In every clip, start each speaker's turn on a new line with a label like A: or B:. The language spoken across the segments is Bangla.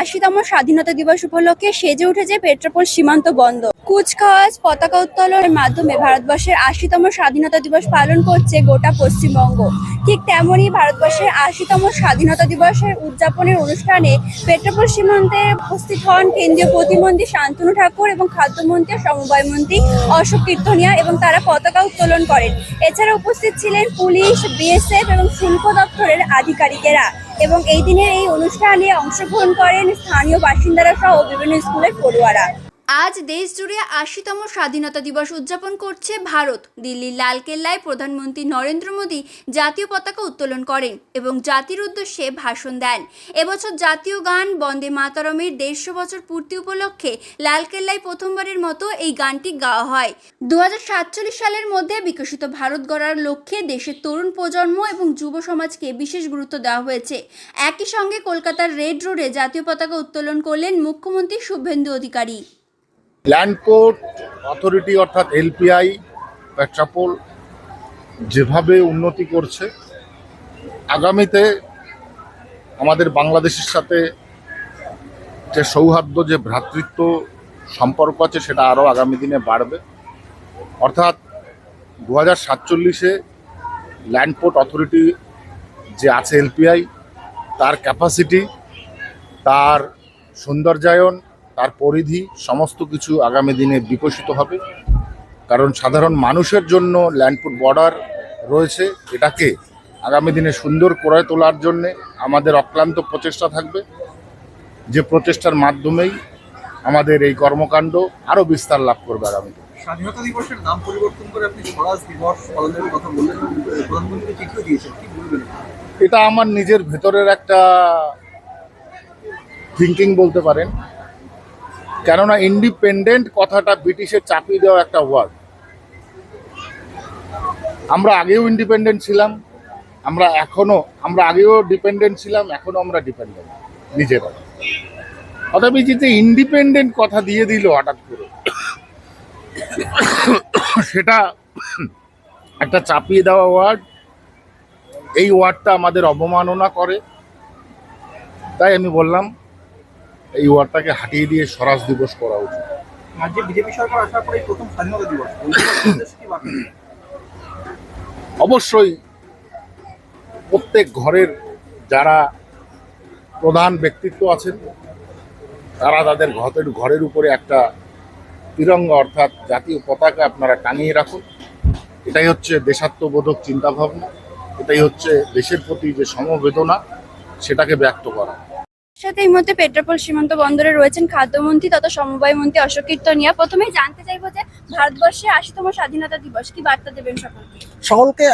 A: ৮০তম স্বাধীনতা দিবস উপলক্ষে সেজে উঠেছে পেট্রাপোল সীমান্ত বন্দর। কুচকাওয়াজ, পতাকা উত্তোলনের মাধ্যমে ভারতবর্ষের ৮০তম স্বাধীনতা দিবস পালন করছে গোটা পশ্চিমবঙ্গ। ঠিক তেমনই ভারতবর্ষের ৮০তম স্বাধীনতা দিবসের উদযাপনের অনুষ্ঠানে পেট্রাপোল সীমান্তে উপস্থিত হন কেন্দ্রীয় প্রতিমন্ত্রী শান্তনু ঠাকুর এবং খাদ্যমন্ত্রী ও সমবায় মন্ত্রী অশোক কীর্তনিয়া, এবং তারা পতাকা উত্তোলন করেন। এছাড়া উপস্থিত ছিলেন পুলিশ, বিএসএফ এবং শুল্ক দপ্তরের আধিকারিকেরা। এবং এই দিনের এই অনুষ্ঠানে অংশগ্রহণ করেন স্থানীয় বাসিন্দারা সহ বিভিন্ন স্কুলের পড়ুয়ারা। আজ দেশ জুড়ে ৮০তম স্বাধীনতা দিবস উদযাপন করছে ভারত। দিল্লির লালকেল্লায় প্রধানমন্ত্রী নরেন্দ্র মোদী জাতীয় পতাকা উত্তোলন করেন এবং জাতির উদ্দেশ্যে ভাষণ দেন। এবছর জাতীয় গান বন্দে মাতরমের ১৫০ বছর পূর্তি উপলক্ষে লালকেল্লায় প্রথমবারের মতো এই গানটি গাওয়া হয়। ২০৪৭ সালের মধ্যে বিকশিত ভারত গড়ার লক্ষ্যে দেশের তরুণ প্রজন্ম এবং যুব সমাজকে বিশেষ গুরুত্ব দেওয়া হয়েছে। একই সঙ্গে কলকাতার রেড রোডে জাতীয় পতাকা উত্তোলন করলেন মুখ্যমন্ত্রী Suvendu Adhikari.
B: Land port authority অর্থাৎ এলপিআই পেট্রাপোল যেভাবে উন্নতি করছে, আগামীতে আমাদের বাংলাদেশের সাথে যে সৌহার্দ্য, যে ভ্রাতৃত্ব সম্পর্ক আছে, সেটা আরও আগামী দিনে বাড়বে। অর্থাৎ ২০৪৭-এ ল্যান্ড পোর্ট অথরিটি যে আছে এলপিআই, তার ক্যাপাসিটি, তার সৌন্দর্যায়ন, তার পরিধি সমস্ত কিছু আগামী দিনে বিকশিত হবে। কারণ সাধারণ মানুষের জন্য ল্যান্ডপোর্ট বর্ডার রয়েছে, এটাকে আগামী দিনে সুন্দর করে তোলার জন্যে আমাদের অক্লান্ত প্রচেষ্টা থাকবে, যে প্রচেষ্টার মাধ্যমেই আমাদের এই কর্মকাণ্ড আরও বিস্তার লাভ করবে আগামীতে।
C: স্বাধীনতা দিবসের নাম পরিবর্তন করে আপনি স্বরাজ দিবস পালনের কথা বললেন, প্রধানমন্ত্রী চিঠিও দিয়েছেন, কি বলবেন?
B: এটা আমার নিজের ভেতরের একটা থিঙ্কিং বলতে পারেন। কেননা ইন্ডিপেন্ডেন্ট কথাটা ব্রিটিশের চাপিয়ে দেওয়া একটা ওয়ার্ড। আমরা আগেও ইন্ডিপেন্ডেন্ট ছিলাম, আমরা আগেও ডিপেন্ডেন্ট ছিলাম, এখনো আমরা ডিপেন্ডেন্ট নিজেরা। অতএব যে ইন্ডিপেন্ডেন্ট কথা দিয়ে দিল হঠাৎ করে, সেটা একটা চাপিয়ে দেওয়া ওয়ার্ড। এই ওয়ার্ডটা আমাদের অবমাননা করে, তাই আমি বললাম এই ওয়ার্ডটাকে হাটিয়ে দিয়ে স্বরাজ দিবস করা উচিত।
C: রাজ্যে বিজেপি সরকার আসার পরে প্রথম স্বাধীনতা দিবস,
B: অবশ্যই প্রত্যেক ঘরের যারা প্রধান ব্যক্তিত্ব আছেন, তারা তাদের ঘরের উপরে একটা তিরঙ্গা অর্থাৎ জাতীয় পতাকা আপনারা টাঙিয়ে রাখুন। এটাই হচ্ছে দেশাত্মবোধক চিন্তাভাবনা, এটাই হচ্ছে দেশের প্রতি যে সমবেদনা, সেটাকে ব্যক্ত করা।
A: সাথে এই মুহূর্তে পেট্রাপোল সীমান্ত বন্দরে রয়েছেন খাদ্যমন্ত্রী তথা সমবায় মন্ত্রী অশোক কীর্তনিয়া। প্রথমেই জানতে চাইবো যে ভারতবর্ষের ৮০তম স্বাধীনতা দিবস, কি বার্তা দেবেন সকলকে?
D: সকলকে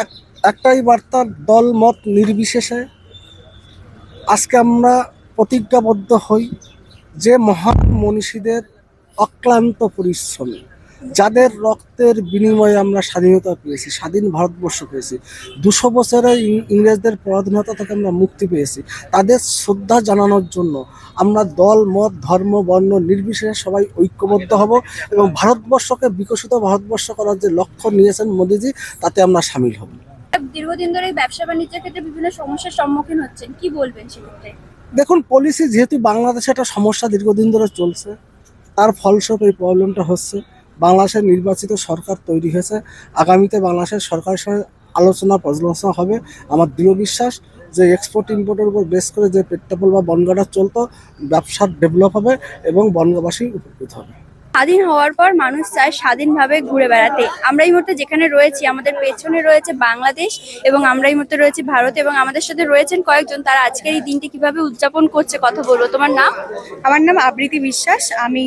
D: একটাই বার্তা, দল মত নির্বিশেষে আজকে আমরা প্রতিজ্ঞাবদ্ধ হই যে মহান মনীষীদের অক্লান্ত পরিশ্রমে, যাদের রক্তের বিনিময়ে আমরা স্বাধীনতা পেয়েছি, স্বাধীন ভারতবর্ষ পেয়েছি, ২০০ বছরের ইংরেজদের পরাধীনতা থেকে আমরা মুক্তি পেয়েছি, তাদের শ্রদ্ধা জানানোর জন্য আমরা দল মত ধর্ম বর্ণ নির্বিশেষে সবাই ঐক্যবদ্ধ হব এবং ভারতবর্ষকে বিকশিত ভারতবর্ষ করার যে লক্ষ্য নিয়েছেন মোদীজি, তাতে আমরা সামিল হব।
A: দীর্ঘদিন ধরে ব্যবসা বাণিজ্যের ক্ষেত্রে বিভিন্ন সমস্যার সম্মুখীন হচ্ছেন, কি বলবেন সেক্ষেত্রে?
D: দেখুন, পলিসি যেহেতু বাংলাদেশে একটা সমস্যা দীর্ঘদিন ধরে চলছে, তার ফলস্বরূপ এই প্রবলেমটা হচ্ছে। বাংলাদেশের নির্বাচিত সরকার তৈরি হয়েছে, আগামীতে বাংলাদেশের সরকারের সঙ্গে আলোচনা পর্যালোচনা হবে। আমার দৃঢ় বিশ্বাস যে এক্সপোর্ট ইম্পোর্টের উপর বেস করে যে পেট্রাপোল বা বনগাঁটা চলতো, ব্যবসা ডেভেলপ হবে এবং বনগাঁবাসী উপকৃত হবে।
A: স্বাধীন হওয়ার পর মানুষ চায় স্বাধীনভাবে ঘুরে বেড়াতে। আমরা এই মুহূর্তে যেখানে রয়েছি, আমাদের পেছনে রয়েছে বাংলাদেশ এবং আমরা এই মুহূর্তে রয়েছি ভারত, এবং আমাদের সাথে রয়েছেন কয়েকজন, তারা আজকের এই দিনটি কিভাবে উদযাপন করছে কথা বলবো। তোমার নাম?
E: আমার নাম আবৃতি বিশ্বাস। আমি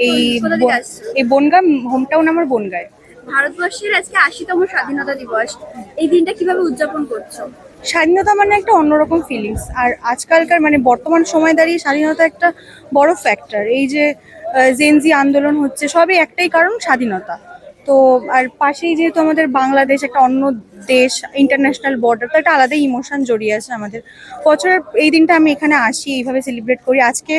E: এই বনগাঁ, হোমটাউন আমার বনগাঁয়।
A: ভারতবর্ষের আজকে ৮০তম স্বাধীনতা দিবস, এই দিনটা কিভাবে উদযাপন করছো?
E: স্বাধীনতা মানে একটা অন্যরকম ফিলিংস, আর আজকালকার মানে বর্তমান সময় দাঁড়িয়ে স্বাধীনতা একটা বড় ফ্যাক্টর। এই যে জেনজি আন্দোলন হচ্ছে, সবই একটাই কারণ, স্বাধীনতা। তো আর পাশেই যেহেতু আমাদের বাংলাদেশ একটা অন্য দেশ, ইন্টারন্যাশনাল বর্ডার, তো একটা আলাদাই ইমোশন জড়িয়ে আছে আমাদের। বছরের এই দিনটা আমি এখানে আসি, এইভাবে সেলিব্রেট করি। আজকে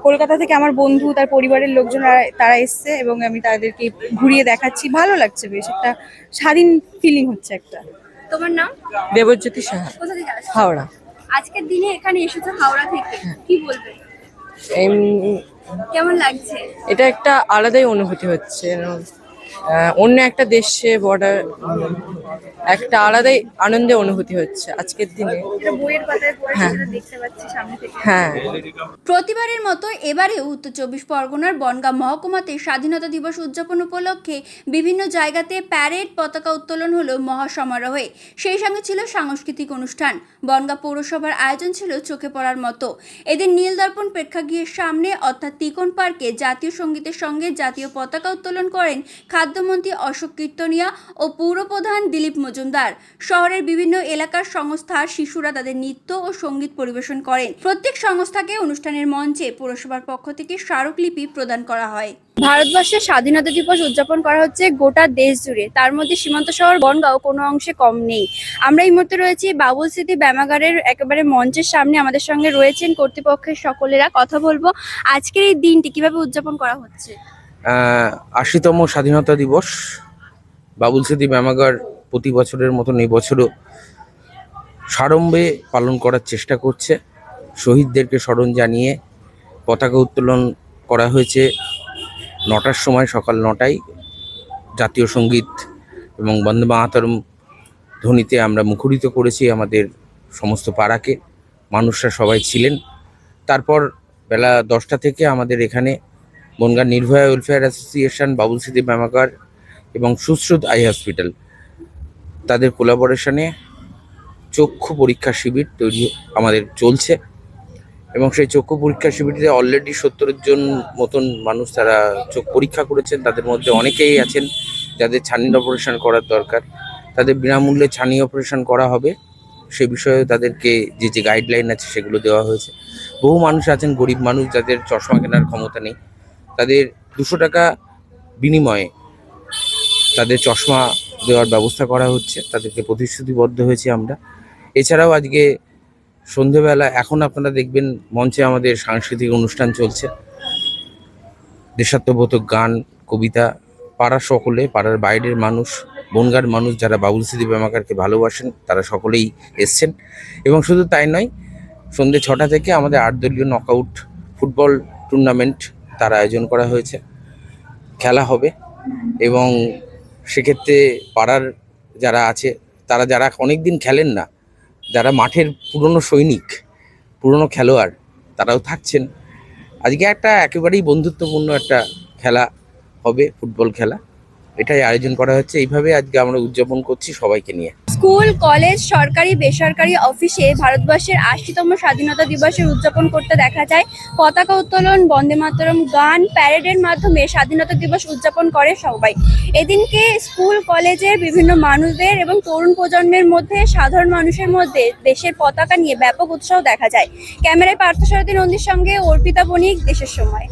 E: কলকাতা থেকে আমার বন্ধু, তার পরিবারের লোকজন তারা এসছে এবং আমি তাদেরকে ঘুরিয়ে দেখাচ্ছি। ভালো লাগছে, বেশ একটা স্বাধীন ফিলিং হচ্ছে একটা।
A: তোমার নাম?
F: দেবজ্যোতি সাহা,
A: কোথা থেকে আসছো?
F: হাওড়া।
A: আজকের দিনে এখানে এসেছো হাওড়া থেকে, কি বলবে? কেমন লাগছে?
F: এটা একটা আলাদাই অনুভূতি হচ্ছে, অন্য একটা দেশে বর্ডার, একটা আলাদাই আনন্দের অনুভূতি হচ্ছে আজকের দিনে।
E: এটা বইয়ের পাতায় পড়ে
F: হ্যাঁ।
E: সেটা দেখতে পাচ্ছি সামনে থেকে।
F: হ্যাঁ,
A: প্রতিবারের মতো এবারেও উত্তর চব্বিশ পরগনার বনগাঁ মহকুমাতে স্বাধীনতা দিবস উদযাপন উপলক্ষে বিভিন্ন জায়গাতে প্যারেড, পতাকা উত্তোলন হলো মহাসমারোহে। সেই সঙ্গে ছিল সাংস্কৃতিক অনুষ্ঠান। বনগাঁ পৌরসভার আয়োজন ছিল চোখে পড়ার মতো। এদিন নীলদর্পণ প্রেক্ষাগৃহের সামনে অর্থাৎ তিকোন পার্কে জাতীয় সঙ্গীতের সঙ্গে জাতীয় পতাকা উত্তোলন করেন খাদ্যমন্ত্রী অশোক কীর্তনিয়া ও পৌরপ্রধান দিলীপ মজুমদার। শহরের বিভিন্ন এলাকার সংস্থার শিশুরা তাদের নৃত্য ও সঙ্গীত পরিবেশন করেন। প্রত্যেক সংস্থাকে অনুষ্ঠানের মঞ্চে পৌরসভার পক্ষ থেকে স্মারকলিপি প্রদান করা হয়। ভারতবর্ষের স্বাধীনতা দিবস উদযাপন করা হচ্ছে গোটা দেশ জুড়ে, তার মধ্যে সীমান্ত শহর বনগাঁও কোনো অংশে কম নেই। আমরা এই মুহূর্তে রয়েছি বাবুল স্মৃতি ব্যায়ামাগারের একেবারে মঞ্চের সামনে। আমাদের সঙ্গে রয়েছেন কর্তৃপক্ষের সকলেরা। কথা বলবো আজকের এই দিনটি কিভাবে উদযাপন করা হচ্ছে।
G: ৮০তম স্বাধীনতা দিবস বাবুল স্মৃতি ব্যায়ামাগার প্রতি বছরের মতন এই বছরও সাড়ম্বরে পালন করার চেষ্টা করছে। শহীদদেরকে স্মরণ জানিয়ে পতাকা উত্তোলন করা হয়েছে ৯টার সময়, সকাল ৯টায়। জাতীয় সঙ্গীত এবং বন্দে মাতরম ধ্বনিতে আমরা মুখরিত করেছি আমাদের সমস্ত পাড়াকে। মানুষরা সবাই ছিলেন। তারপর বেলা 10টা থেকে আমাদের এখানে বনগাঁ নির্ভয়া ওয়েলফেয়ার অ্যাসোসিয়েশন, বাবুল স্মৃতি ব্যায়ামাগার এবং সুশ্রুত আই হসপিটাল তাদের কোলাবোরেশনে চক্ষু পরীক্ষা শিবির তৈরি আমাদের চলছে। এবং সেই চক্ষু পরীক্ষা শিবিরটিতে অলরেডি 70 জন মতন মানুষ তারা চোখ পরীক্ষা করেছেন। তাদের মধ্যে অনেকেই আছেন যাদের ছানির অপারেশন করার দরকার, তাদের বিনামূল্যে ছানি অপারেশন করা হবে। সে বিষয়ে তাদেরকে যে যে গাইডলাইন আছে সেগুলো দেওয়া হয়েছে। বহু মানুষ আছেন, গরিব মানুষ যাদের চশমা কেনার ক্ষমতা নেই, তাদের 200 টাকা বিনিময়ে তাদের চশমা দেওয়ার ব্যবস্থা করা হচ্ছে। তাদেরকে প্রতিশ্রুতিবদ্ধ হয়েছে আমরা। এছাড়াও আজকে সন্ধেবেলা এখন আপনারা দেখবেন মঞ্চে আমাদের সাংস্কৃতিক অনুষ্ঠান চলছে। দেশাত্মবোধক গান, কবিতা, পাড়ার সকলে, পাড়ার বাইরের মানুষ, বনগাঁর মানুষ যারা বাবুল স্মৃতি ব্যায়ামাগারকে ভালোবাসেন তারা সকলেই এসছেন। এবং শুধু তাই নয়, সন্ধ্যে 6টা থেকে আমাদের 8 দলীয় নকআউট ফুটবল টুর্নামেন্ট তার আয়োজন করা হয়েছে। খেলা হবে এবং সেক্ষেত্রে পাড়ার যারা আছে তারা, যারা অনেকদিন খেলেন না, যারা মাঠের পুরনো সৈনিক, পুরনো খেলোয়াড়, তারাও থাকছেন। আজকে একটা একেবারেই বন্ধুত্বপূর্ণ একটা খেলা হবে, ফুটবল খেলা। এটাই আয়োজন করা হচ্ছে। এইভাবে আজকে আমরা উদযাপন করছি সবাইকে নিয়ে।
A: স্কুল, কলেজ, সরকারি বেসরকারি অফিসে ভারতবর্ষের ৮০তম স্বাধীনতা দিবসের উদযাপন করতে দেখা যায়। পতাকা উত্তোলন, বন্দে মাতরম গান, প্যারেডের মাধ্যমে স্বাধীনতা দিবস উদযাপন করে সবাই। এদিনকে স্কুল কলেজের বিভিন্ন মানুষদের এবং তরুণ প্রজন্মের মধ্যে, সাধারণ মানুষের মধ্যে দেশের পতাকা নিয়ে ব্যাপক উৎসাহ দেখা যায়। ক্যামেরায় পার্থসারথী নন্দীর সঙ্গে অর্পিতা বণিক, দেশের সময়।